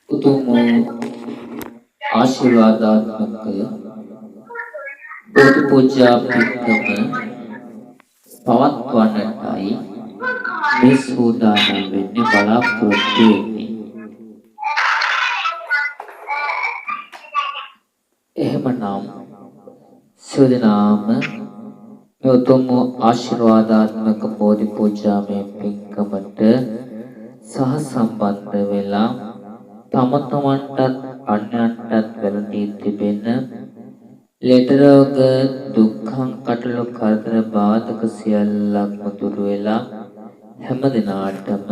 උතුම් ආශිර්වාදාත්මක බුදු පූජා පින්කම පවත්වන්නටයි මේ සූදානම් වෙන්නේ බලාපොරොත්තු වෙන්නේ. එහෙමනම් සියලුනාම මේ උතුම් ආශිර්වාදාත්මක බෝධි පූජාමය පින්කමට සහ සම්බන්ධ වෙලා තම තමන්ටත් අන්‍යයන්ටත් වැළඳී තිබෙන ලෙඩ රෝග දුක්ඛං කටළු කරදර බාධක සියල්ලක්ම දුරු වෙලා හැම දිනාටම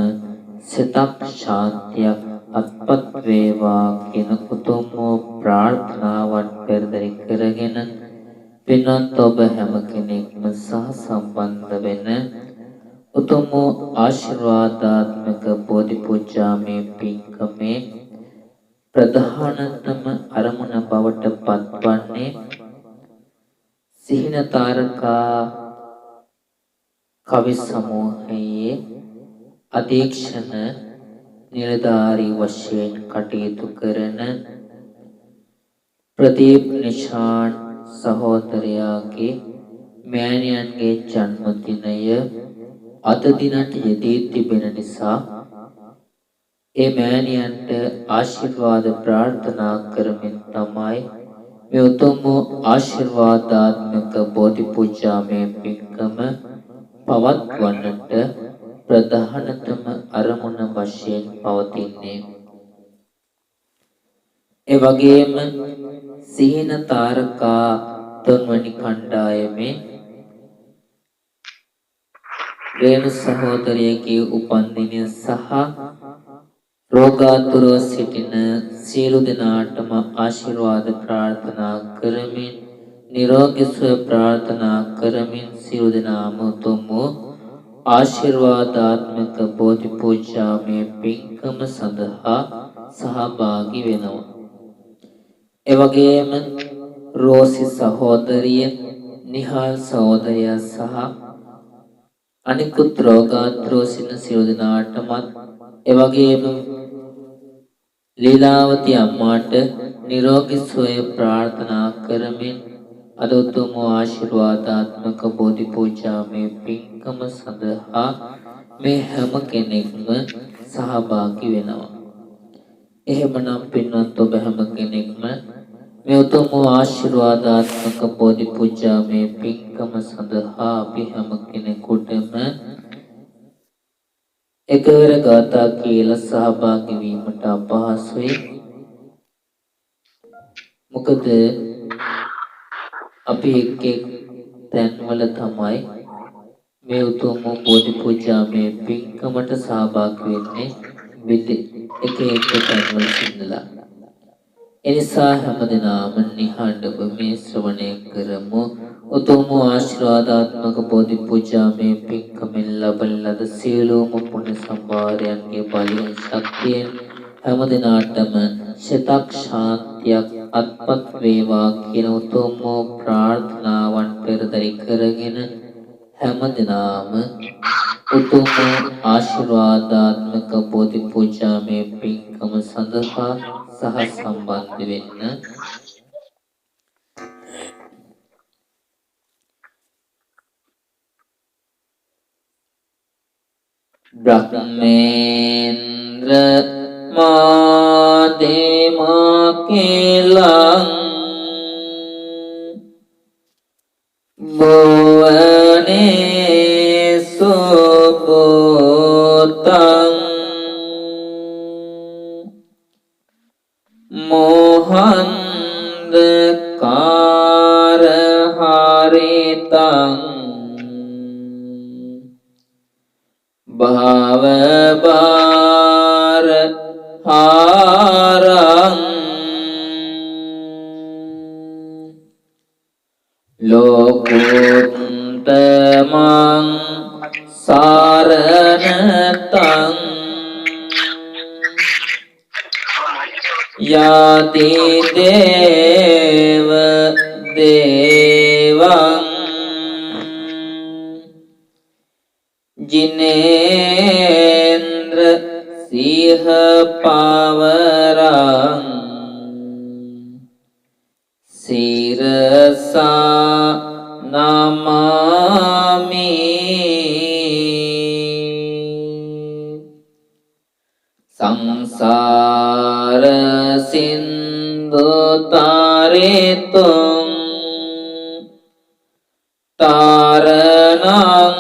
සිතක් ශාන්තියක් අත්පත් වේවා කියන උතුම් ප්‍රාර්ථනාවන් පෙරදරි කරගෙන පින්වත් ඔබ හැම කෙනෙක්ම සහ සම්බන්ධ වෙන උතුම් ආශිර්වාදාත්මක බෝධි පූජාමය පින්කමේ ප්‍රධානතම අරමුණ බවට පත්වන්නේ සිහින තාරකා කවි සමූහයේ අධීක්ෂණ නිලධාරී වශයෙන් කටයුතු කරන ප්‍රදීප් නිශාන් සහෝදරයාගේ මෑණියන්ගේ ජන්මදිනය අද දිනට යෙදී තිබෙන නිසා ඒ මෑණියන්ට ආශිර්වාද ප්‍රාර්ථනා කරමින් තමයි මේ උතුම් ආශිර්වාදාත්මක බෝධි පූජාමය පින්කම පවත්වන්නට ප්‍රධානතම අරමුණ වශයෙන් පවතින්නේ. ඒ වගේම සිහින තාරකා තුන්වැනි කණ්ඩායමේ රේණු සහෝදරියගේ උපන්දිනය සහ රෝගාතුරව සිටින සියලු දෙනාටම ආශිර්වාද ප්‍රාර්ථනා කරමින් නිරෝගී සුව ප්‍රාර්ථනා කරමින් සියලු දෙනාම උතුම් ආශිර්වාදාත්මක බෝධි පූජාමය පින්කම සඳහා සහභාගී වෙනවා. ඒ වගේම රෝසි සහෝදරිය, නිහාල් සහෝදරයා සහ අනිකුත් රෝගාතුරව සිටින සියලු දෙනාටමත් ඒ වගේම ලීලාවති අම්මාට නිරෝගී සුවය ප්‍රාර්ථනා කරමින් අද උතුම් ආශිර්වාදාත්මක බෝධි පූජාමය පින්කම සඳහා මේ හැම කෙනෙක්ම සහභාගී වෙනවා. එහෙමනම් පින්වත් ඔබ හැම කෙනෙක්ම මේ උතුම් ආශිර්වාදාත්මක බෝධි පූජාමය පින්කම සඳහා අපි හැම කෙනෙකුටම එකවර ගාථා කියලා සහභාගී වීමට අපහසුයි. මොකද අපි එක් තැන්වල තමයි මේ උතුම් බෝධි පූජාමය පින්කමට සහභාගී වෙන්නේ එක තැන්වල සිඳලා. එනිසා හැමදෙනාම නිහඬව මේ ශ්‍රවණය කරමු. උතුම් ආශිර්වාදාත්මක බෝධි පූජාමය පින්කමෙන් ලබන ලද සියලුම පුණ්‍ය සම්භාරයන්ගේ බලයෙන් ශක්තියෙන් හැමදෙනාටම සිතක් ශාන්තියක් අත්පත් වේවා කියන උතුම් ප්‍රාර්ථනාවන් පෙරදරි කරගෙන හැමදෙනාම උතුම් ආශිර්වාදාත්මක බෝධි පූජාමය පින්කම සඳහා සහ සම්බන්ධ වෙන්න බ්‍රහ්මේන්ද්‍ර මාදේමා කෙලං භුවනේ සුබෝතං මොහන්දකාර හරිතං භවබාර හාරං ලෝකුත්තමං සාරණතං याति देव देवं जिनेन्द्र සිහ පවරං සිරසා නමාමි සංසාර සින්දු තරෙතුම් තරණං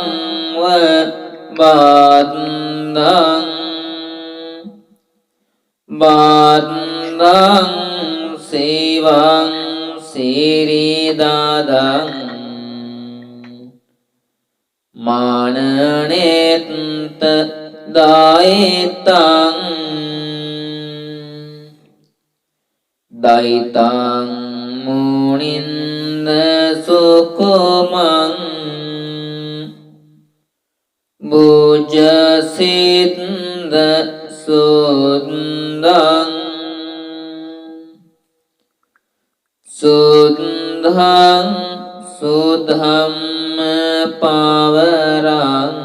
බද්දං බද්දං සිවං සිරිදදං මානනෙත්ත දයිතං දයිතං මුනින්ද සුකුමං බුජසින්ද සුන්දං සුද්ධං සුධම්ම පවරං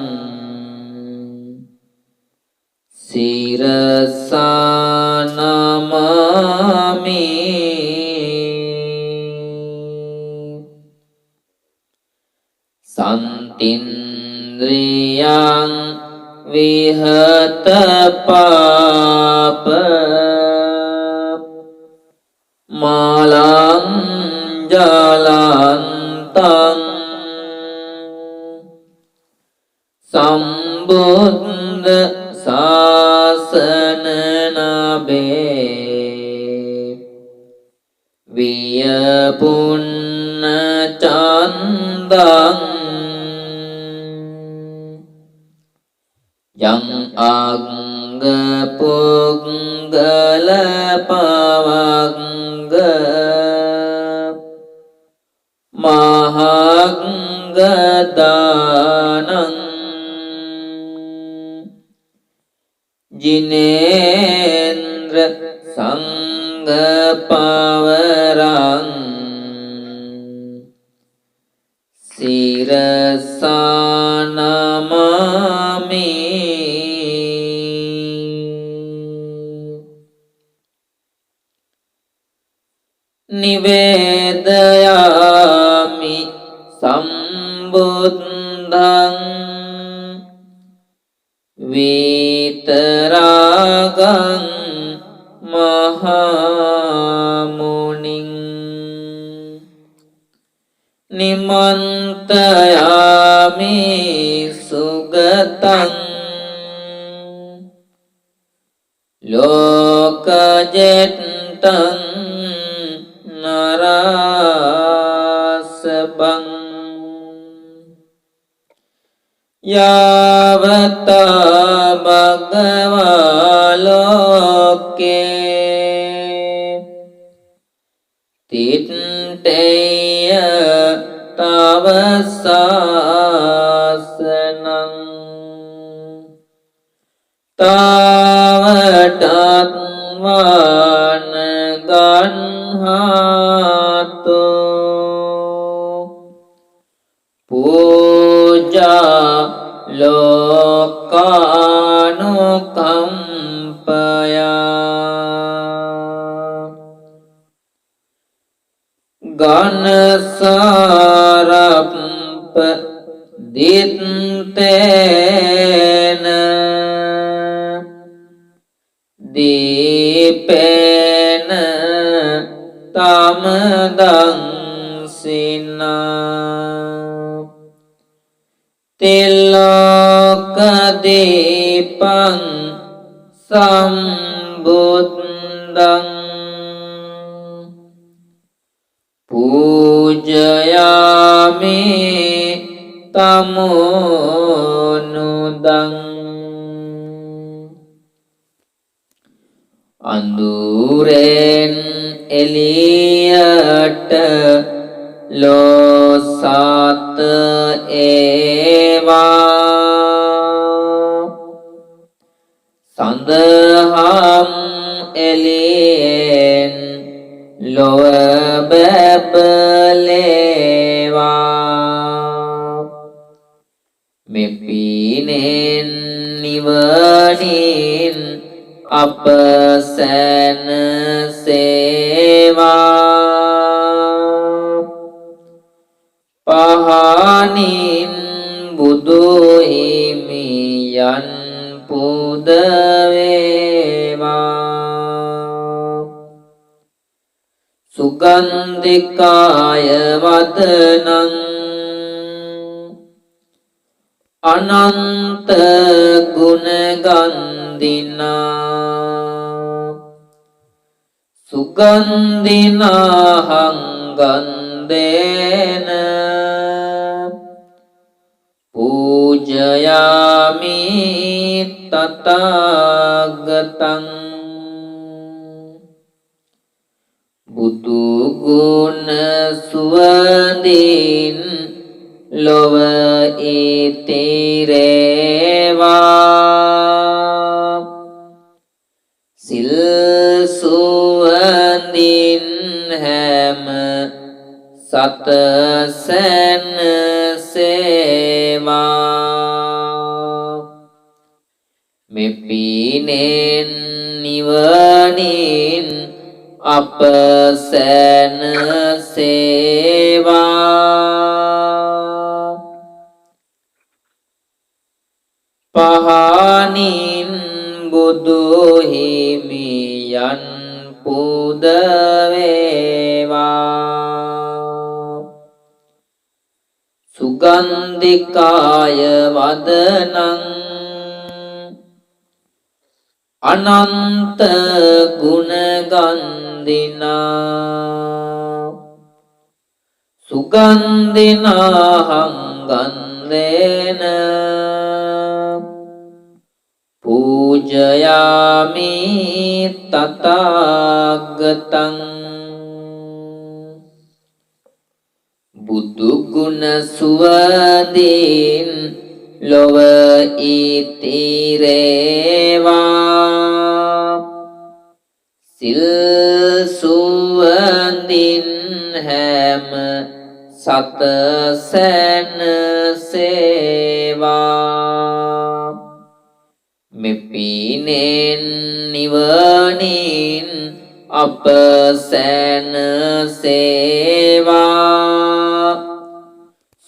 සිරසා නමාමි සන්තින්ද්‍රියං විහත පාප මාලං ජලන්තං සම්බුද්ධ ශාසන නබේ වියපුන්න චන්දං යං අංග පුංගල පවංග මහංග දානං ජිනේන්ද්‍ර සංඝ පවරං සිරසා නමාමි නිවේදයාමි සම්බුද්ධං විතරාගං මහමුනිං නිමන්තයාමි සුගතං ලෝකජෙත්තං නරාසබං යාවතා භගවා ලෝකේ තිත්තේය තව සාසනං තාවටත් වාන ගන්හාතෝ පූජා ලෝකානුකම්පයා ගනසාරප්ප දිත්තේන දීපේන තමදං සිනා තිලෝක දීපං සම්බුද්ධං පූජයාමි තමෝනුදං අඳුරෙන් එළියට ලෝසත් ඒවා සඳහම් එළියෙන් ලොව බැබලේවා මෙපිනෙන් නිවනින් අප සැනසේවා පහනින් බුදු හිමියන් පුද වේවා සුගන්ධිකාය වදනං අනන්ත ගුණ ගන්ධිනා සුගන්ධිනාහං ගන්ධේන පූජයාමි තථාගතං බුදු ගුණ සුවඳින් ලොව ඉතිරේවා සිල් සුවඳින් හැම සත සැනසේවා මෙපිනෙන් නිවනින් අප සැනසේවා පහනින් බුදු හිමියන් පුද වේවා සුගන්ධිකාය වදනං අනන්ත ගුණ ගන්ධිනා සුගන්ධිනාහං ගන්ධේන පූජයාමි තථාගතං බුදු ගුණ සුවඳින් ලොව ඉතිරේවා සිල් සුවඳින් හැම සත සැනසේවා මෙපිනෙන් නිවනින් අප සැනසේවා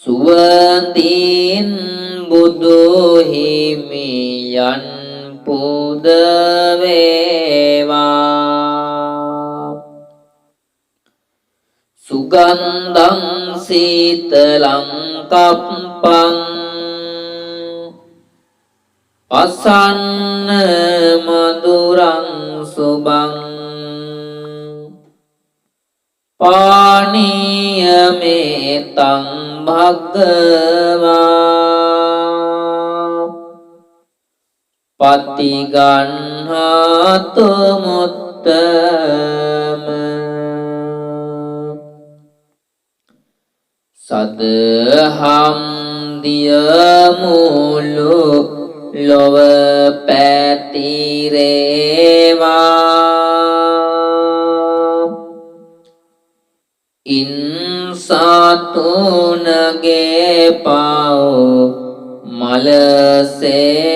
සුවඳින් බුදු හිමියන් පුද වේවා සුගන්ධං සීතලං කප්පං අසන්න මధుරං සුබං පානීයමේතං භග්ගවා පතිගන්හාතු මුත්තම සදහම් දිය මුළු ලොව පැතිරේවා ඉන් සතුනගේ පව් මලසේ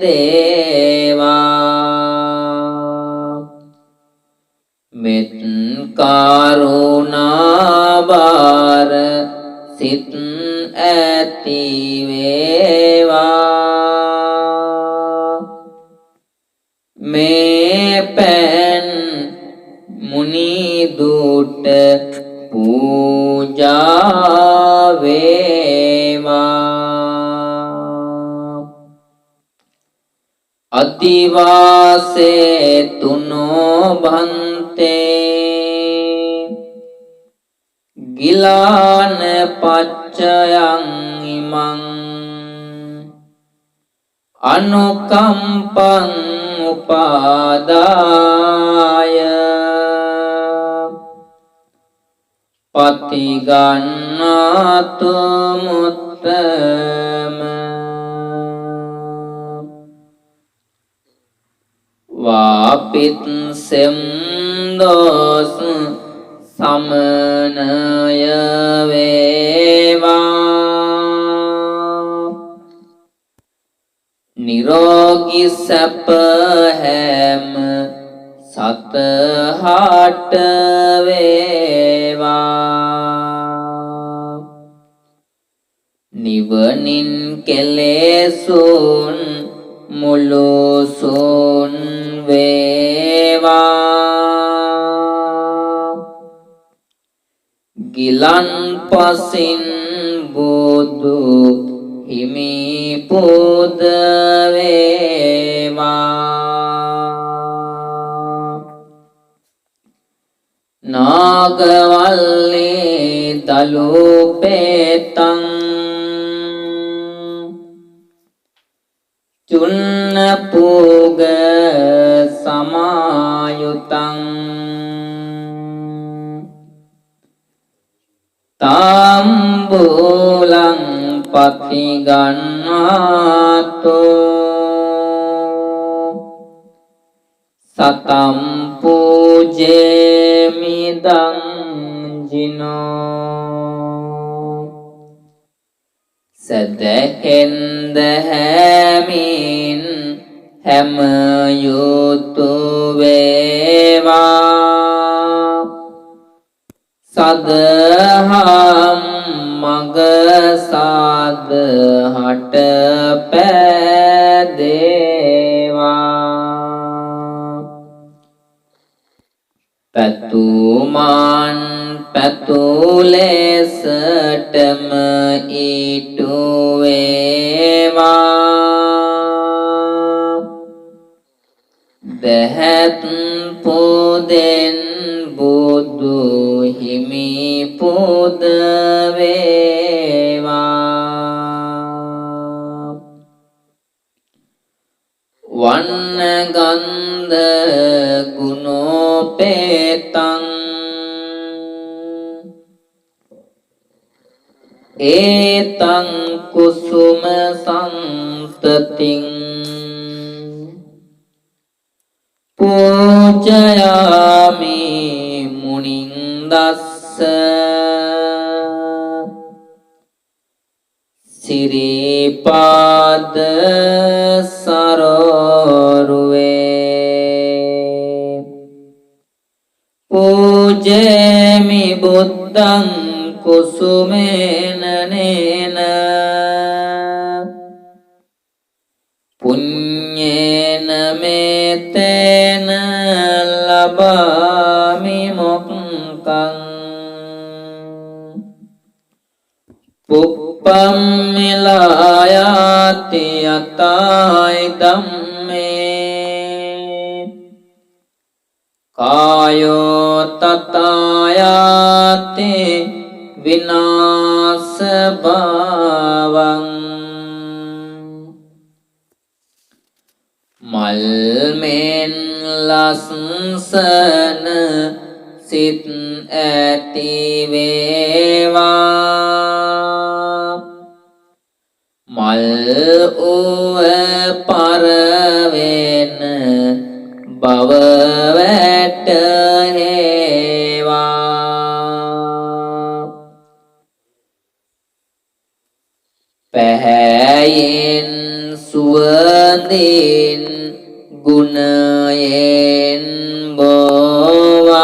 දේවා මෙත් කරුණාබාර සිත් ඇති වේවා මේ පෑන් මුනි දුට පූජා වේවා අතිවාසේ තුනෝ භන්තේ ගිලාන පච්චයං ඉමං අනුකම්පං උපාදාය පතිගන්නාතු මුත්තම වාපිත් සෙම්දෝස් සමනය වේවා නිරෝගී සැප හැම සතහට වේවා නිවනින් කෙලෙසුන් මුළුසුන් වේවා ගිලන් පසින් බුදු හිමි පුද වේවා නාගවල්ලී දලුපේතං චුන්න පූග සමායුතං තාම්බූලං පතිගන්නාතෝ සතම් පූජේමිදං ජිනෝ සදහෙන්ද හැමින් හැම යුතු වේවා සදහම් මග සාදහට පෑදේවා පැතුමාන් පැතුලෙසටම ඊටු වේවා දැහැත් පුදෙන් බුදු හිමි පුද වේවා වන්න ගන්ධ ගුණෝපේතං ඒතං කුසුම සම්තතින් පූජයාමි මුනිං දස්ස සිරිපාද සරෝරුවේ පූජේමි බුද්ධං කුසුමේන නේන පුඤ්ඤේන මේතේන ලබාමි මොක්ඛං පුප්පම් මිලායාති යතයි ධම්මේ කායෝ තතයාති විනාශ භවං මල්මෙන් ලස්සන සිත් ඇති වේවා මල් උව පරවෙන බව වැටහෙවා පැහැයෙන් සුවඳින් ගුණයෙන් බෝවා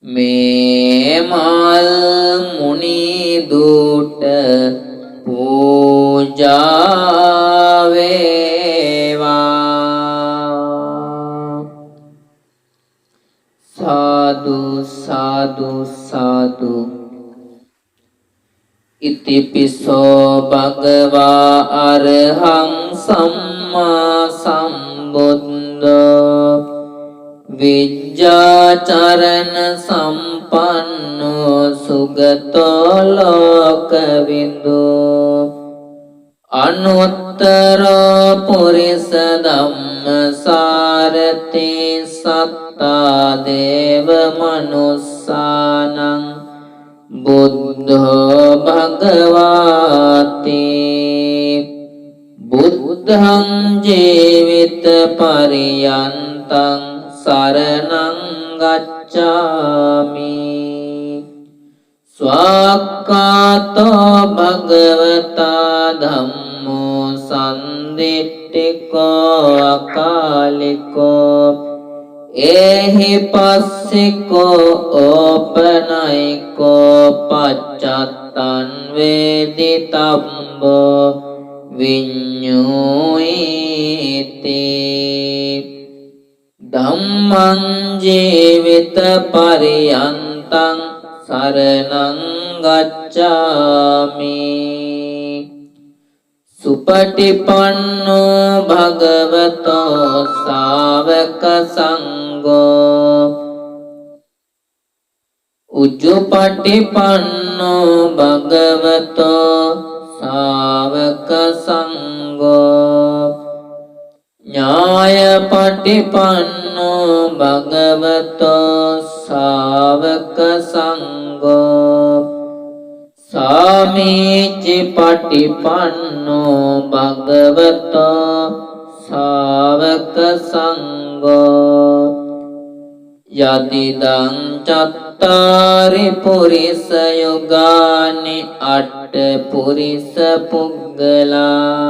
මේ මල් මුනි දුට පූජා වේවා සාදු සාදු සාදු ඉතිපිසෝ භගවා අරහං සම්මා සම්බුද්ධෝ විජ්ජාචරණ සම්පන්නෝ සුගතෝ ලෝකවිදු අනුත්තර පුරිස ධම්මසාරති සත්තා දේව මනුස්සානං බුද්ධෝ භගවාති බුද්ධං ජීවිත පරියන්තං සරණං ගච්ඡාමි ස්වාක්ඛාතෝ භගවතා ධම්මෝ සම්දිට්ඨිකෝ අකාලිකෝ ඒහි පස්සිකෝ ඕපනයිකෝ පච්චත්තං වේදිතම්බෝ විඤ්ඤුයිති ධම්මං ජීවිත පරියන්තං සරණං ගච්ඡාමි සුපටිපන්නෝ භගවතෝ ශාවක සංඝෝ උජ්ජුපටිපන්නෝ භගවතෝ ශාවක සංඝෝ ඥායපටිපන්නෝ භගවතෝ ශාවක සංඝෝ සාමීචි පටිපන්නෝ භගවතෝ ශාවක සංඝෝ යදිදං චත්තාරි පුරිස යුගානි අට්ඨ පුරිස පුග්ගලා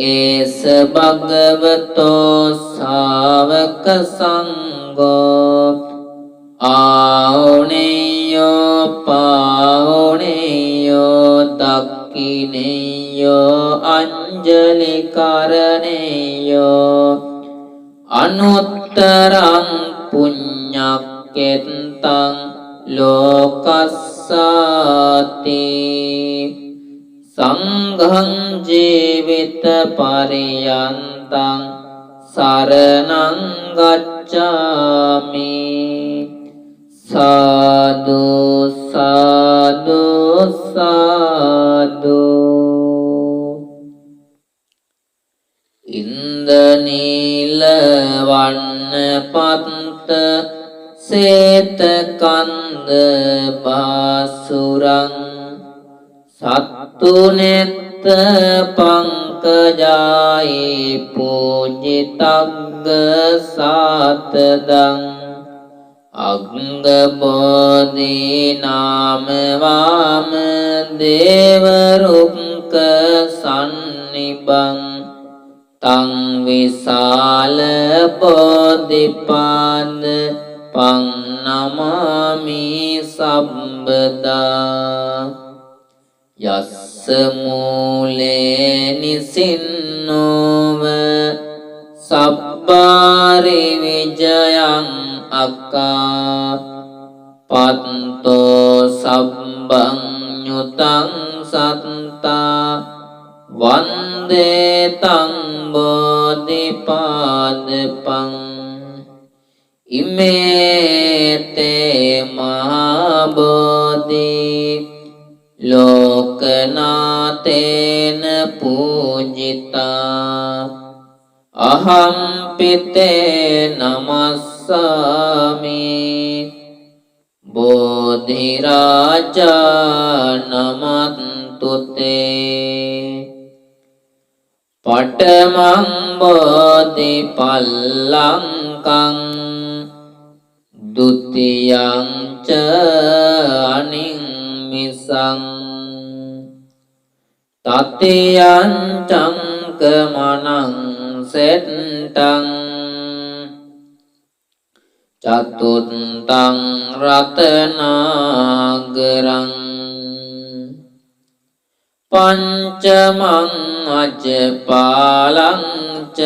ඒස භගවතෝ ශාවක සංඝෝ ආවුනේයෝ පාවුනේයෝ දක්ඛිනේයෝ අංජලි කරණේයෝ අනුත්තරං පුඤ්ඤක්කෙත්තං ලෝකස්සාති සංඝං ජීවිත පරියන්තං සරණං ගච්ඡාමි සාදු සාදු සාදු ඉන්දනීල වන්න පත්ත සේත කන්ද බාසුරං සත්තුනෙත්ත පංකජායි පූජිතග්ග සාතදං අග්ග බෝධි නාම වාම දේව රුක්ක සන්නිබං තං විසාල බෝධිපාද පං නමාමි සම්බදා යස්ස මූලේ නිසින්නෝව සබ්බාරි විජයං අක්කා පත්තෝ සබ්බං nyutang සත්තා වන්දේ තං බෝධිපාදපං ඉමේතේ මහා බෝධි ලෝකනාතේන පූජිතා අහම් පිතේ නමස්සාමි බෝධි රාජා නමන්තුතේ පඨමං බෝධි පල්ලංකං ဒုတိယံ ච අනිම්මිසං තතියං චංකමනං සෙට්ටං චතුත්තං රතනාගරං පංචමං අජපාලං ච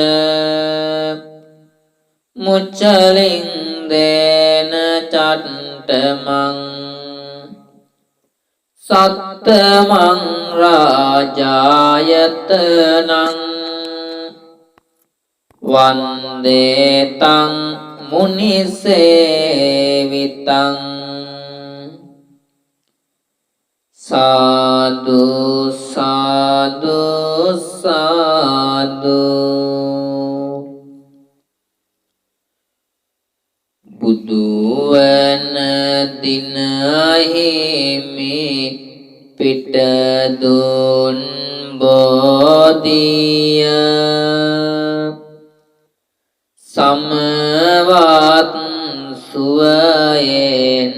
මුච්චලින් දේන චට්ඨමං සත්තමං රාජායතනං වන්දේ තං මුනිසේවිතං සාදු සාදු සාදු බුදුවන දින හිමි පිට දුන් බෝධිය සමවත් සුවයෙන්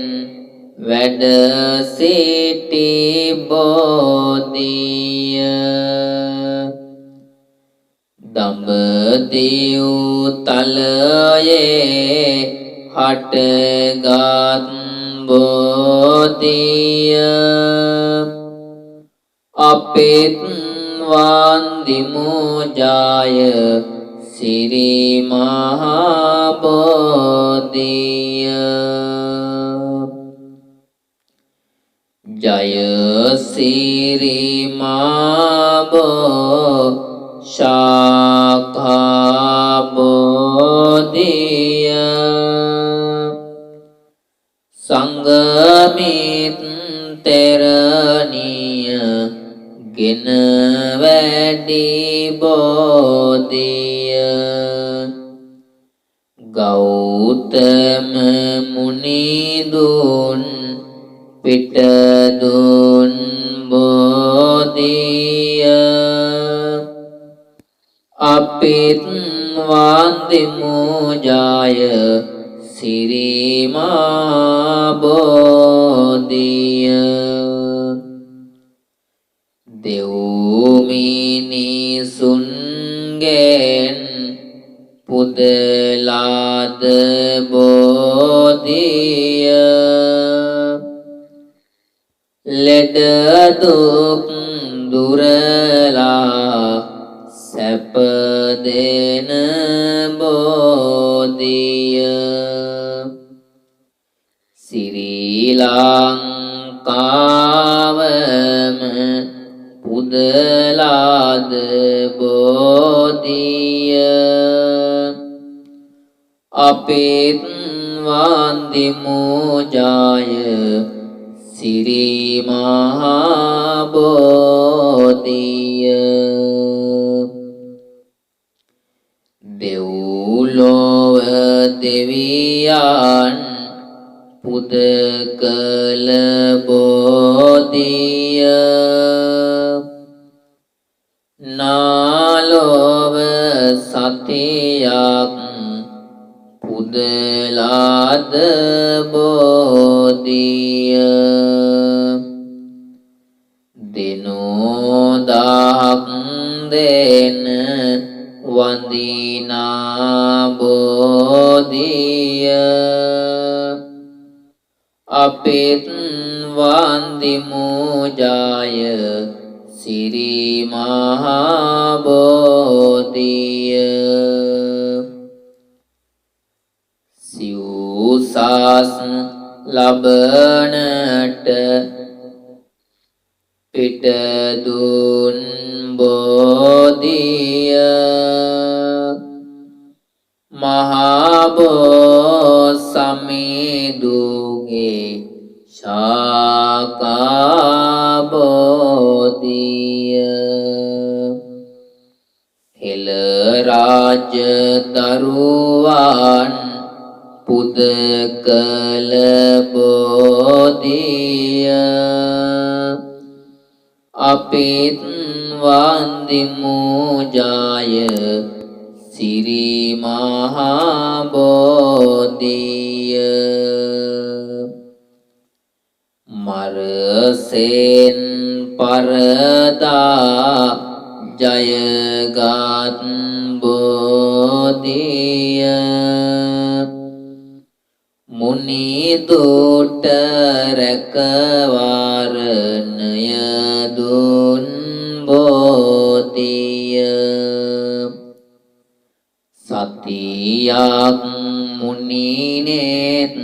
වැඩ දඹදිව් තලයේ හටගත් බෝධිය අපිත් වන්දිමු ජය සිරි මහා බෝධිය ජය සිරි මහා ශාඛා බෝධිය සංගමිත් තරණිය ගෙන වැඩි බෝධිය ගෞතම මුනිදුන් පිට දුන් බෝධිය අපිත් වන්දිමු ජය සිරි මහා බෝධිය දෙව් මිනිසුන්ගෙන් පුදලාද බෝධිය ලෙඩ දුක් දුරලා සැප දෙන බෝධිය ශ්‍රී ලංකාවම පුදලාද බෝධිය අපිත් වන්දිමු ජය සිරි මහා බෝධිය දෙව්ලොව දෙවියන් පුද කළ බෝධිය නාලොව සතියක් පුදලාද බෝධිය දිනෝදක් දෙන වන්දිනා බෝධිය අපිත් වන්දිමු ජය සිරි මහා බෝධිය සිව්සස් ලබනට පිට දුන් බෝධිය මහා බෝ සමිඳුගේ ශාඛා බෝධිය හෙළ රාජ දරුවන් පුද කළ බෝධිය අපිත් වන්දිමු ජය සිරි මහා බෝධිය මරසෙන් පරදා ජයගත් බෝධිය මුනි දුට රැකවරණය දුන් බෝධිය සතියක් මුනිනෙත්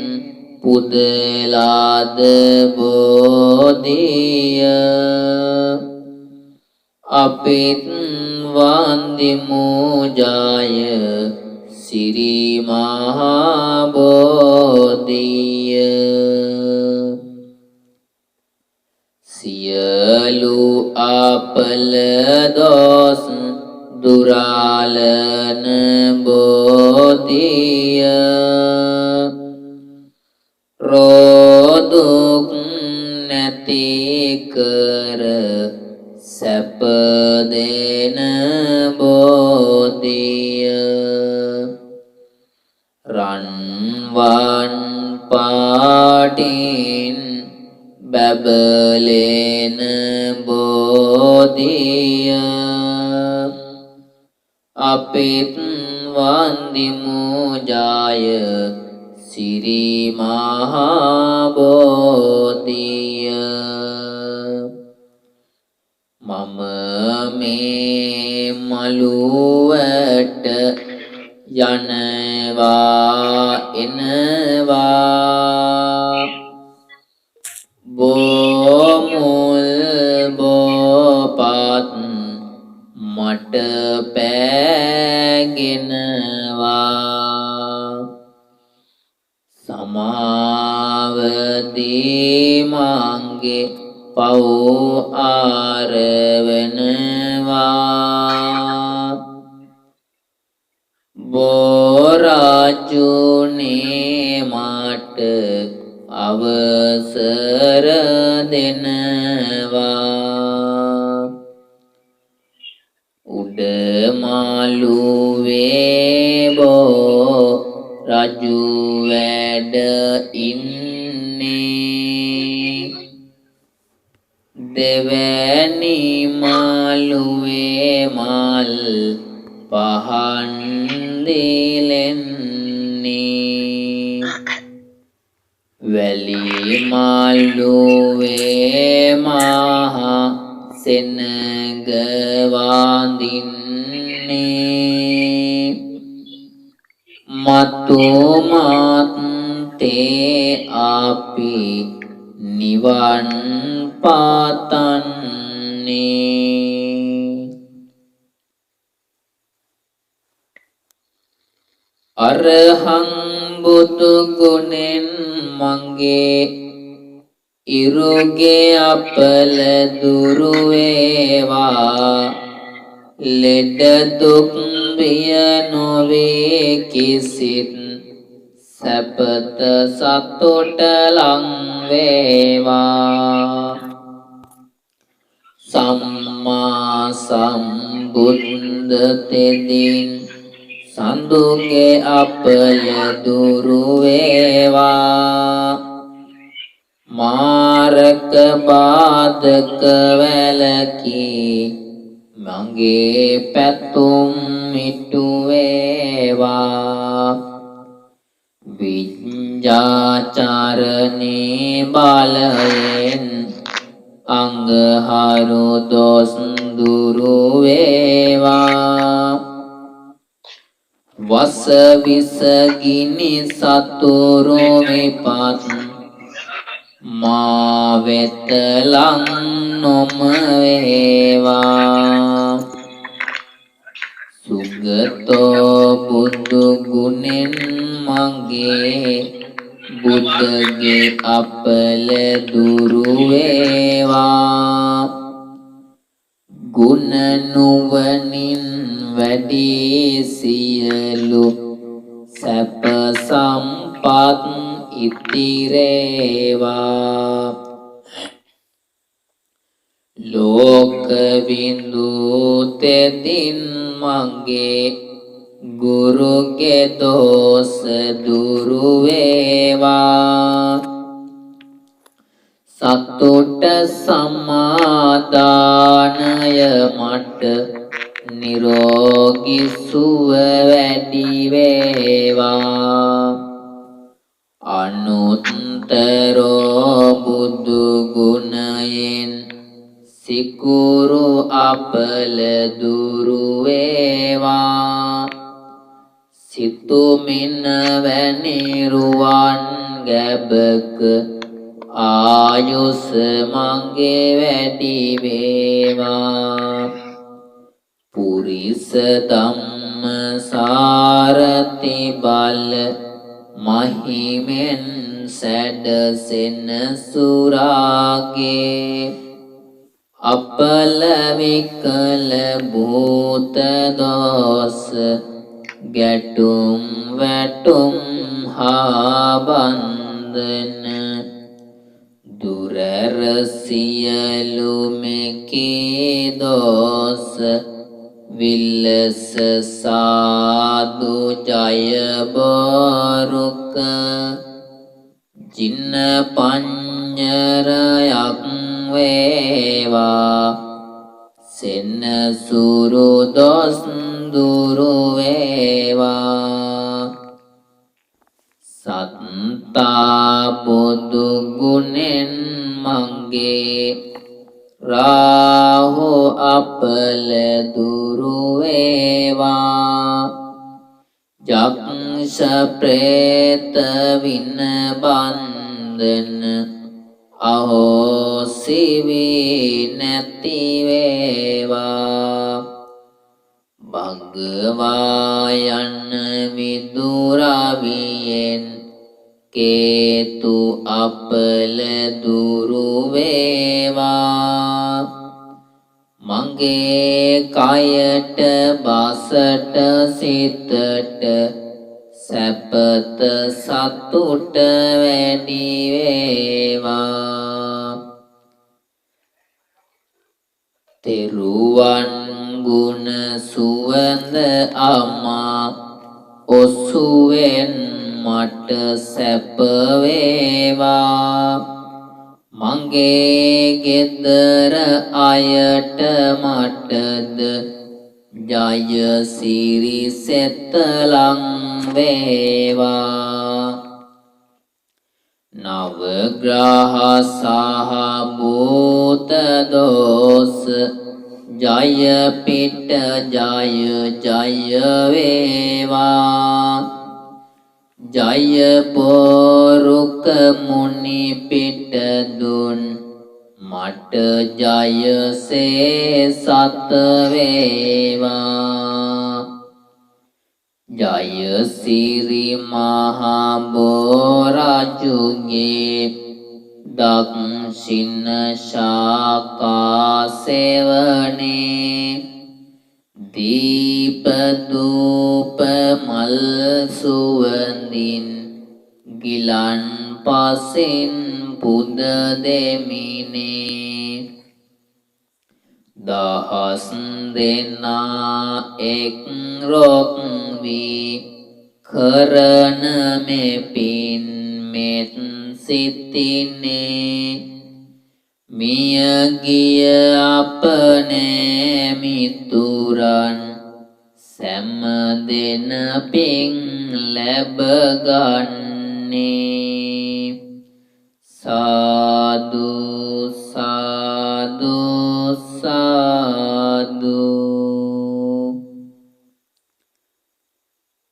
පුදලාද බෝධිය අපිත් වන්දිමු ජය සිරි මහා බෝධිය සියලු අපල දොස් දුරාලන බෝධිය රෝදුක් නැති කර සැප දෙන බෝධිය රන්වන් පාටින් බබලෙන බෝධිය අපිත් වන්දිමු ජාය සිරි මහා බෝධිය මම මේ මළුවට යනවා එනවා බෝමුල් බෝපත් මට පෑගෙනවා සමාවදී මංගේ පව් ආරවනවා බෝරාජුනේ මට අවසර දෙනවා උඩ මාළුවේ බෝ රජු වැඩ ඉන්නේ දෙවැනි මාළුවේ මල් පහන් දිලෙන්නේ වැලි මාළුවේ මහා සෙනග වඳින්නේ මතු මත්තේ අපි නිවන් පාතන්නේ අරහං බුදු ගුණෙන් මගේ ඉරුගේ අපල දුරු වේවා ලෙඩ දුක් බිය නොවේ කිසිත් සැපත සතුට ලං වේවා සම්මා සම්බුද්ධ තෙදින් සඳුගේ අපල දුරු වේවා මාරක බාධක වැලකී මගේ පැතුම් මිටු වේවා විඤ්ඤාචරණේ බලයෙන් අංගහරු දොස් දුරු වේවා වස විස ගිනි සතුරු විපත් මා වෙත ලං නොම වේවා සුගතෝ බුදු ගුණෙන් මගේ බුද්ධගේ අපල දුරු වේවා ගුණ නුවණින් වැඩි සියලු සැප සම්පත් ඉතිරේවා ලෝක විඳු තෙදින් මගේ ගුරුගේ දෝස දුරු වේවා සතුට සමාදානය මට නිරෝගී සුව වැඩි වේවා අනුත්තරෝ බුදු ගුණයෙන් සිකුරු අපල දුරු වේවා සිතුමින වැනි රුවන් ගැබක ආයුෂ මගේ වැඩි වේවා පුරිස ධම්ම සාරති බල මහිමෙන් සැඩසෙන සුරාගේ අපල විකල භූත දෝස ගැටුම් වැටුම් හා බන්ධන දුරර සියලු මෙකී දෝස විල්ලස සාදු ජය බෝරුක ජින්න පඤ්ඤරයක් වේවා සෙනසුරු දොස් දුරු වේවා සත්තා බුදු ගුණෙන් මගේ රාහු අපල දුරු වේවා යක්ෂ ප්‍රේත වින බන්ධන අහෝසි වී නැති වේවා භගවා යන විදුරවියෙන් කේතු අපල දුරු වේවා මගේ කයට බසට සිතට සැපත සතුට වැඩි වේවා තෙරුවන් ගුණ සුවඳ අමා ඔසුවෙන් මට සැප වේවා මගේ ගෙදර අයට මටද ජය සිරි සෙතලං වේවා නවග්‍රහ සහ භූත දෝස ජය පිට ජය වේවා ජය බෝරුක මුනි පිට දුන් මට ජයසේ සත වේවා ජය සිරි මහා බෝරජුගේ දක්ෂින ශාකා සෙවනේ දීප දූප මල් සුවඳින් ගිලන් පසින් පුද දෙමිනේ දහස් දෙනා එක් රොක් වී කරන මෙපින් මෙත් සිතිනේ මිය ගිය අපනේ මිතුරන් සෑම දෙන පින් ලැබ ගන්නේ සාදු සාදු සාදු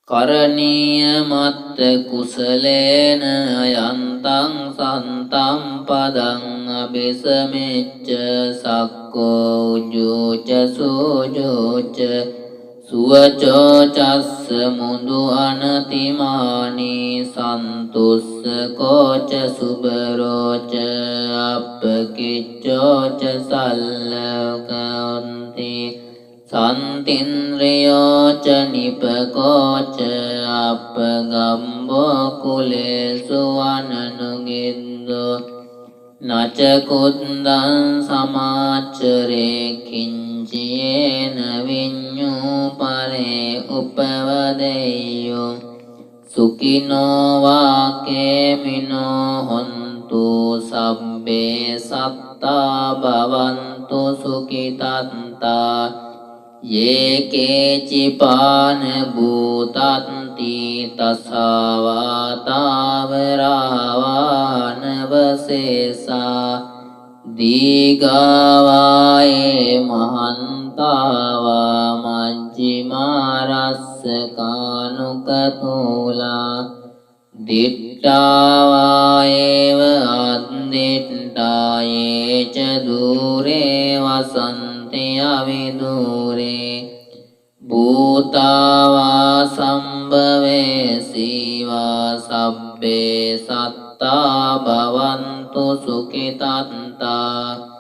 කරණීය මත්ත කුසලේන යන්තං සන්තම් පදං අபிසමෙච්ච සක්කෝ උජුච සුජුච සුවචෝ චස්ස මුදු අනතිමානි සන්තුස්ස කෝච සුබරෝච අපකිච්චෝච සල්ලකන්ති සන්තින්ද්‍රයෝච නිපකෝච අපගම්බෝ කුලේසු අනනුගින්දෝ නචකුද්දං සමාචරේ කිංචයේන විඤ්ඤූ පරේ උපවදෙය්‍යෝ සුඛිනෝ වාකේමිනෝ හොන්තු සබ්බේ සත්තා භවන්තු සුඛිතන්තා යේකේචිපාන භූතන්ති තසවාතාවරාවානවසේසා දීගාවායේ මහන්තාවා මජ්ජිමාරස්ස කානුකතූලා දිට්ඨාවායේව අද්දිට්ඨායේ ච දූරේ වසන්ති අවිදූරේ භූතාවා සම්භවේ සීවා සබ්බේ සත්තා භවන්තු සුඛිතන්තා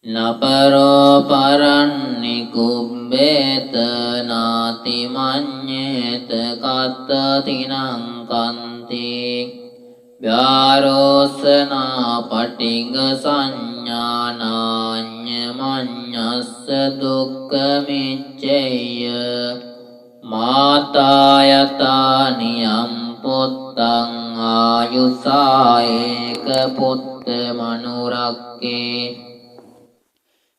නපරෝ පරන්නි කුබ්බේත නාති මඤ්ඤේත කත්තතිනං කන්ති ව්‍යාරෝසනා පටිග සංඥානාඤ්ඤ මඤ්ඤස්ස දුක්ඛ මිච්ඡේය මාතායතානියම් පුත්තං ආයුසායේක පුත්ත මනුරක්කේ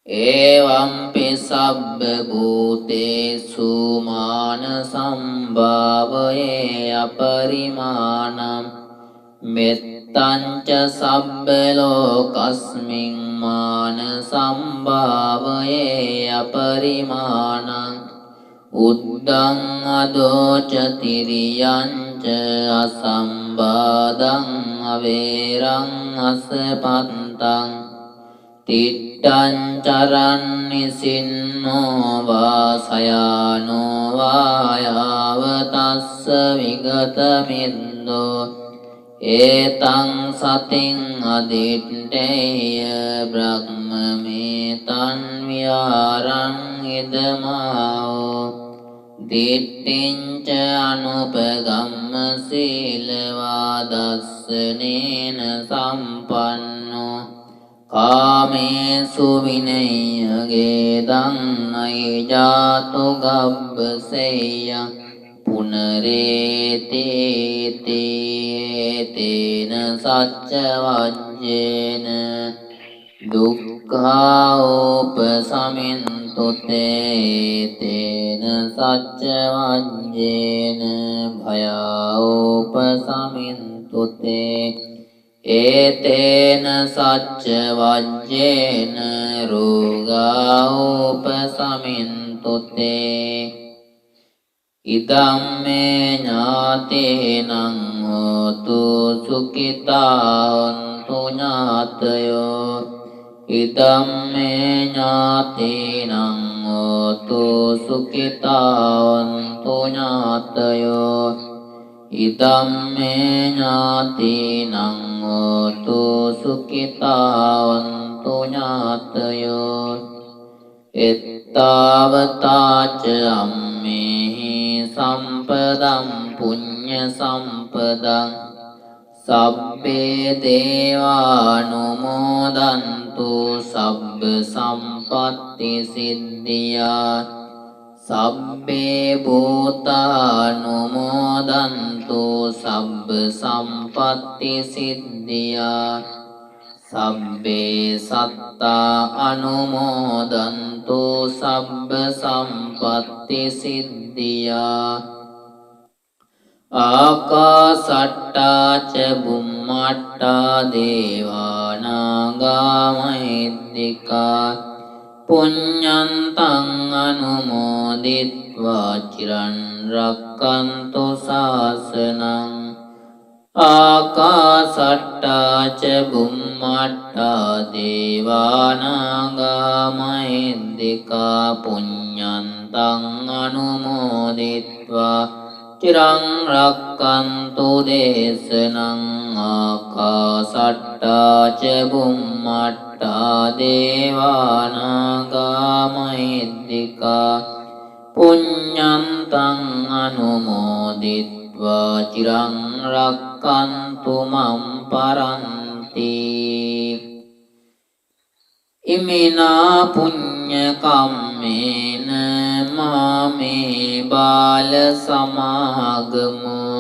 එවම්පි සබ්බ භූතේසු මාන සම්භාවයේ අපරිමාණං මෙත්තංච සබ්බ ලෝකස්මින් මාන සම්භාවයේ අපරිමාණං උද්දං අදෝච තිරියංච අසම්බාදං අවේරං අසපත්තං තිට්ඨං චරන්නිසින්නෝ වාසයානෝ වායාවතස්ස විගතමින්දෝ ඒතං සතින් අදිට්ඨේය බ්‍රහ්මමේතං විහාරං ඉදමාවෝ දිට්ඨිංච අනුපගම්ම සීලවාදස්සනේන සම්පන්නෝ කාමේසු විනය්‍යගේදං අයිජාතු ගබ්බසෙය්‍යං පුනරේතේතේන සච්ච වජ්ජේන දුක්ඛාෝපසමින්තුතේතේන සච්ච වජ්ජේන භයාෝපසමින්තුතේ ඒතේන සච්ච වජ්ජේන රෝගාෝපසමින්තුතේ ඉදම්මේ ඥාතේනං හෝතු සුඛිතාන්තු ඥාතයෝ ඉදම්මේ ඥාතේනං හෝතු සුඛිතාන්තු ඥාතයෝ ඉදම්මේ ඥාතේනං හෝතු සුඛිතාන්තු ඥාතයෝ එත්තාවතාච අම්මේහි සම්පදම් පුඤ්ඤ සම්පදං සබ්බේ දේවානුමෝදන්තු සබ්බ සම්පත්ති සිද්ධියා සබ්බේ භූතානුමෝදන්තු සබ්බ සම්පත්ති සිද්ධියා සබ්බේ සත්තා අනුමෝදන්තු සබ්බ සම්පත්ති සිද්ධියා ආකාසට්ටා ච බුම්මට්ටා දේවානාගා මහිද්దికා පුඤ්ඤන්තං අනුමෝදිත්වා චිරන් රක්칸තු ශාසනං ආකාසට්ටා ච බුම්මට්ටා දේවානාගා මහිද්దికා පුඤ්ඤන්තං අනුමෝදිත්වා චිරං රක්칸තු දේශනං ආකාසට්ටා ච බුම්මට්ටා දේවානාගා මහිද්దికා පුඤ්ඤන්තං අනුමෝදිත්වා චිරං රක්칸තු මම් පරන්ති ඉමිනා පුඤ්ඤ කම්මේන මාමේ බාල සමාගමෝ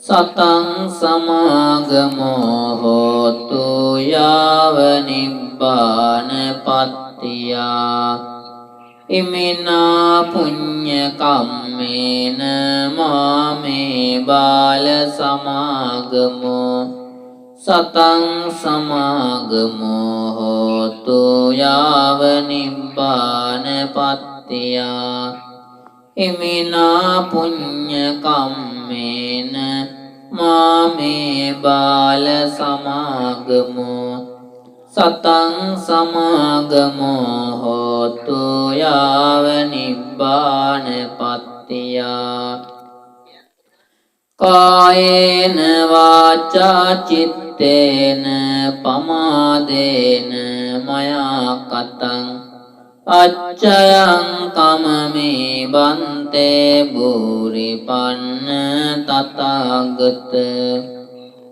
සතං සමාගමෝ හෝතු යාව නිබ්බානපත්තියා ඉමිනා පුඤ්ඤ කම්මේන මාමේ බාල සමාගමෝ සතං සමාගමෝ හෝතු යාව නිබ්බානපත්තියා ඉමිනා පුඤ්ඤ කම්මේන මාමේ බාල සමාගමෝ සතං සමාගමෝ හෝතු යාව නිබ්බානපත්තියා කායේන වාචා චිත්තේන පමාදේන මයා කතං අච්චයං කමමේ බන්තේ භූරිපන්න තථාගත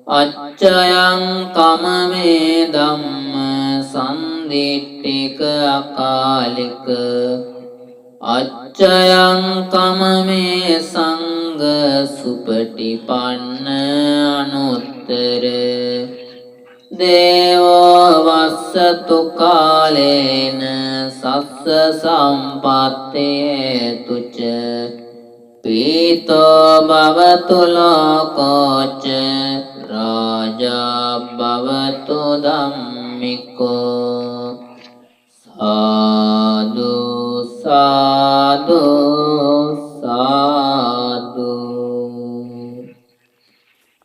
අච්චයං කමමේ ධම්ම සම්දිට්ඨික අකාලික අච්චයං කමමේ සංඝ සුපටිපන්න අනුත්තර දේවෝ වස්සතු කාලේන සස්ස සම්පත්තේ තුච පීතෝ භවතු ලෝකෝච රාජා භවතු ධම්මිකෝ සාදු සාදු සාදු.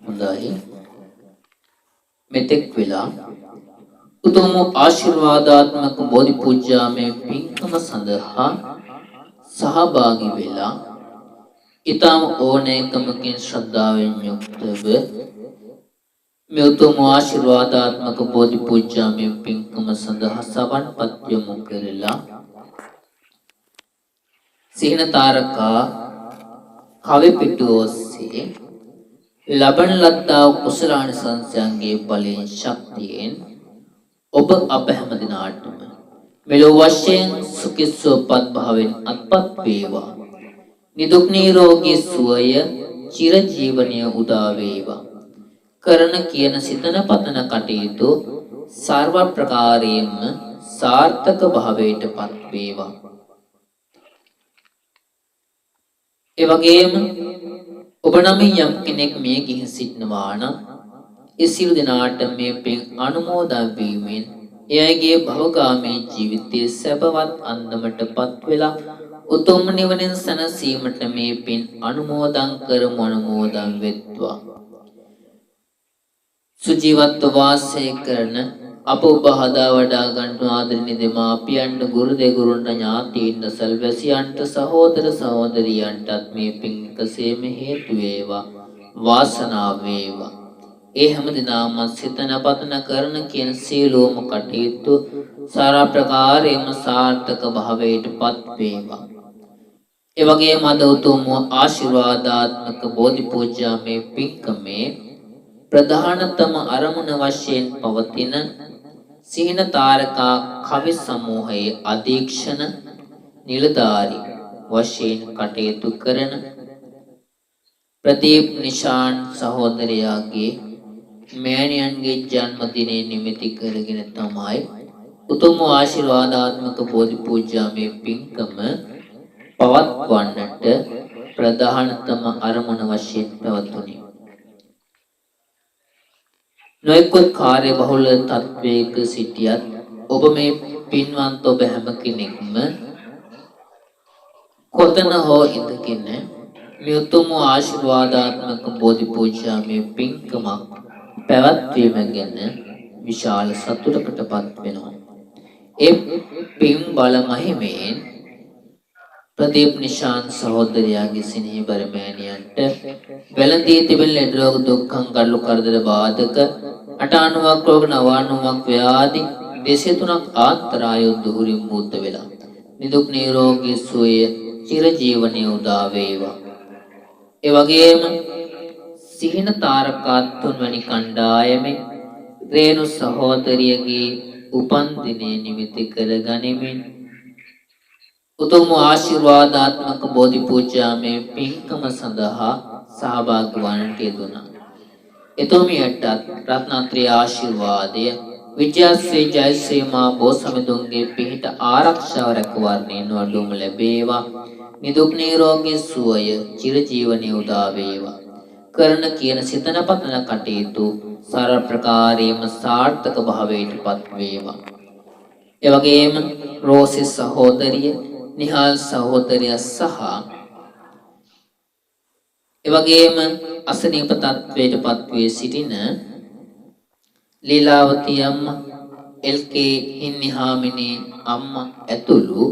හොඳයි, මෙතෙක් වෙලා උතුම් ආශිර්වාදාත්මක බෝධි පූජාමය පින්කම සඳහා සහභාගී වෙලා ඊටම ඕනෑකමකින් ශ්‍රද්ධාවෙන් යුක්තව මේ උතුම් ආශිර්වාදාත්මක බෝධි පූජාමය පින්කම සඳහා සවන්පත් යොමු කරලා සීන තාරකා කවි පිටුව ඔස්සේ ලබන ලද්දා කුසලානිසංසයන්ගේ බලයෙන් ශක්තියෙන් ඔබ අප හැම දිනාටම මෙලොව වශයෙන් සුඛිසුවපත් භාවයෙන් අත්පත් වේවා. නිදුක් නිරෝගී සුවය චිරජීවනීය උදා වේවා. කරන කියන සිතන පතන කටයුතු සර්ව ප්‍රකාරයෙන්ම සාර්ථක භාවයට පත් වේවා. ඒ වගේම ඔබ නම් යම් කෙනෙක් මේ ගිහින් සිටනවා නම් ඒ සියලු දෙනාට මේ පින් අනුමෝදන් වීමෙන් එයගේ භවගාමී ජීවිතයේ සැපවත් අන්දමටපත් වෙලා උතුම් නිවනෙන් සැනසීමට මේ පින් අනුමෝදන් කරමු. අනුමෝදන් වෙත්වා. සුජීවත්ව වාසය කරන අප ඔබ හදා වඩා ගන්න ආදරණීය දෙමාපියන්ට ගුරු දෙගුරුන්ට ඥාතීන්ට සල්වැසියන්ට සහෝදර සහෝදරියන්ටත් මේ පින් එකසේම හේතු වේවා වාසනාව වේවා. ඒ හැම දිනම සිතන පතන කරන කියන සීලෝම කටයුතු සාරා ප්‍රකාරයෙන්ම සාර්ථක භාවයට පත් වේවා. ඒ වගේම අද උතුම් ආශිර්වාදාත්මක බෝධි පූජාමේ පින්කමේ ප්‍රධානතම අරමුණ වශයෙන් පවතින සීන තාරකා කවි සමූහයේ අධීක්ෂණ නිලධාරී වශයෙන් කටයුතු කරන ප්‍රදීප් නිශාන් සහෝදරයාගේ මෑණියන්ගේ ජන්මදිනය නිමිති කරගෙන තමයි උතුම් ආශිර්වාදාත්මක බෝධි පූජාමේ පින්කම පවත්වන්නට ප්‍රධානතම අරමුණ වශයෙන් පැවතුණි. නොයෙකුත් කාර්ය බහුල තත්වයක සිටියත් ඔබ මේ පින්වන්ත ඔබ හැම කෙනෙක්ම කොතන හෝ ඉඳගෙන මේ උතුම් ආශිර්වාදාත්මක බෝධි පූජාමේ පින්කමක් පැවැත්වීම ගැන විශාල සතුටකටපත් වෙනවා. ඒ පින් බල මහිමෙන් ප්‍රදීප් නිශාන් සහෝදරයාගේ සිනහබර මෑණියන්ට වැළඳී තිබෙන ලෙඩ රෝග දුක්ඛං කල්ලු කරදර බාධක 89ක් රෝග 99ක් ව්‍යාධි 203ක් ආන්තරාය දුරින් මුක්ත වෙලා නිදුක් නිරෝගී සුවය චිරජීවනයේ උදා වේවා. ඒ වගේම සිහින තාරකා තුන්වැනි කණ්ඩායමේ රේණු සහෝදරියගේ උපන් දිනය නිමිති කර ගනිමින් උතුම් ආශිර්වාදාත්මක බෝධි පූජාමේ පින්කම සඳහා සහභාගී වන්නට යෙදුණා. එතුමියට රත්නත්‍රි ආශිර්වාදය විජයශ්‍රී ජයශ්‍රී මා බෝසමිඳුන්ගේ පිහිට ආරක්ෂාව රැකවරණයෙන් වඩුම ලැබේවා. නිදුක් නිරෝගී සුවය චිරජීවනයේ උදා වේවා. කරන කියන සිතන පතන කටයුතු සර්ව ප්‍රකාරයෙන්ම සාර්ථක භාවයට පත් වේවා. ඒ වගේම රෝසි සහෝදරිය, නිහාල් සහෝදරිය සහ ඒ වගේම අසනීප තත්වයට පත් වී සිටින ලීලාවතී අම්මා, එල්.කේ. හින්නිහාමිනේ අම්මා ඇතුළු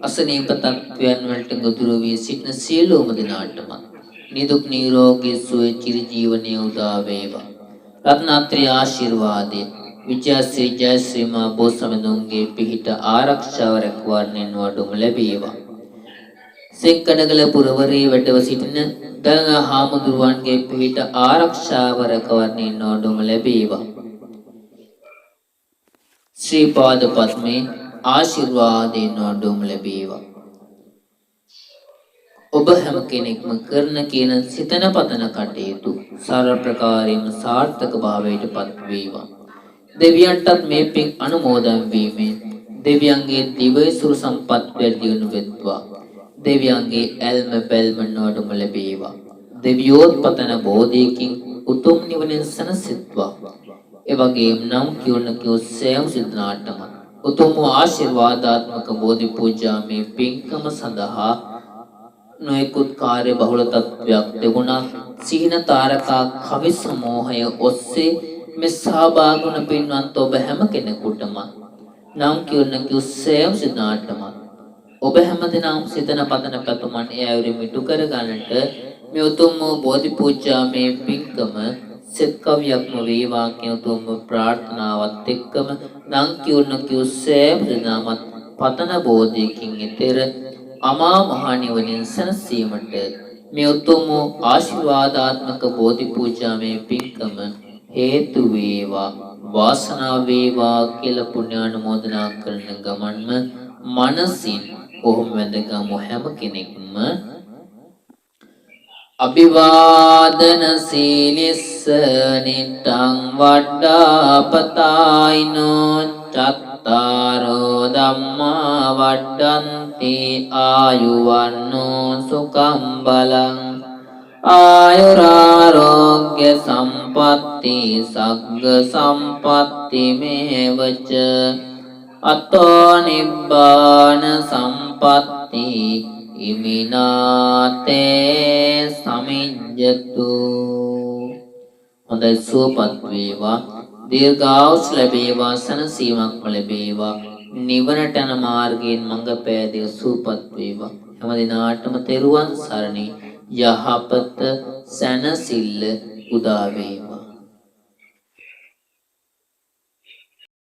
අසනීප තත්වයන් වලට ගොදුරු වී සිටින සියලුම දෙනාටම නිදුක් නිරෝගී සුවය චිරජීවනයේ උදා වේවා. රත්නත්‍රි ආශිර්වාදය විජයශ්‍රී ජයශ්‍රී මා බෝසමිඳුන්ගේ පිහිට ආරක්ෂාව රැකවරණයෙන් වඩුම ලැබේවා. සෙක්කඩගල පුරවරේ වැඩව සිටින දළදා හාමුදුරුවන්ගේ පිහිට ආරක්ෂාව රැකවරණයෙන් වඩුම ලැබේවා. ශ්‍රී පාද පද්මේ ආශිර්වාදයෙන් වඩුම ලැබේවා. ඔබ හැම කෙනෙක්ම කරන කියන සිතන පතන කටයුතු සර්ව ප්‍රකාරයෙන්ම සාර්ථක භාවයට පත් වේවා. දෙවියන්ටත් මේ පින් අනුමෝදන් වීමෙන් දෙවියන්ගේ දිවයිසුරු සම්පත් වැඩිවනු වෙත්වා. දෙවියන්ගේ ඇල්ම බැල්ම නොඅඩුම ලැබේවා. දෙවියෝත් පතන බෝධියකින් උතුම් නිවනින් සැනසෙත්වා. එවැගේම නම් කියොන කියෝ සෑම සිද්ධාටම උතුම් ආශිර්වාදාත්මක බෝධි පූජාමේ පින්කම සඳහා නොයෙකුත් කාර්ය බහුල තත්වයක් තිබුණා. සීන තාරකා කවි සමූහය ඔස්සේ මේ සහභාගී වුණ පින්වන්ත ඔබ හැම කෙනෙකුටම නම් කියොන කියෝ සෑම සිද්ධාටම ඔබ හැමදෙනාම සිතන පතන පැතුමන් ඒ අයුරින් මිටු කර ගන්නට මේ උතුම් බෝධි පූජාමේ පින්කම සෙත් කවියක්ම වේවා කියන උතුම් ප්‍රාර්ථනාවත් එක්කම නම් කියුණ කිව්සෑම දෙනාමත් පතන බෝධියකින් ඊතර අමා මහ නිවනින් සැනසීමට මේ උතුම් ආශිර්වාදාත්මක බෝධි පූජාමේ පින්කම හේතු වේවා වාසනාව වේවා කියලා පුණ්‍යානුමෝදනා කරන ගමන්ම මනසින් කොහොම වැදගමු හැම කෙනෙක්ම අභිවාදන සීලිස්ස නිට්ටං වඩ්ඩාපතායිනෝ චත්තාරෝ ධම්මා වඩ්ඩන්ති ආයුවන්නෝ සුඛං බලං ආයුරාරෝග්‍ය සම්පatti සග්ග සම්පatti මේවච අතෝ නිබ්බාන සම්පatti ඉමිනාතේ සමිඤ්ඤතු. හොඳයි සුවපත් වේවා දීර්ඝායුෂ ලැබේවා සනසීමක් ලැබේවා නිවනට යන මාර්ගයෙන් මඟ පෑදේ සුවපත් වේවා හැම දිනාටම තෙරුවන් සරණි යහපත සැනසෙල්ල උදා වේවා.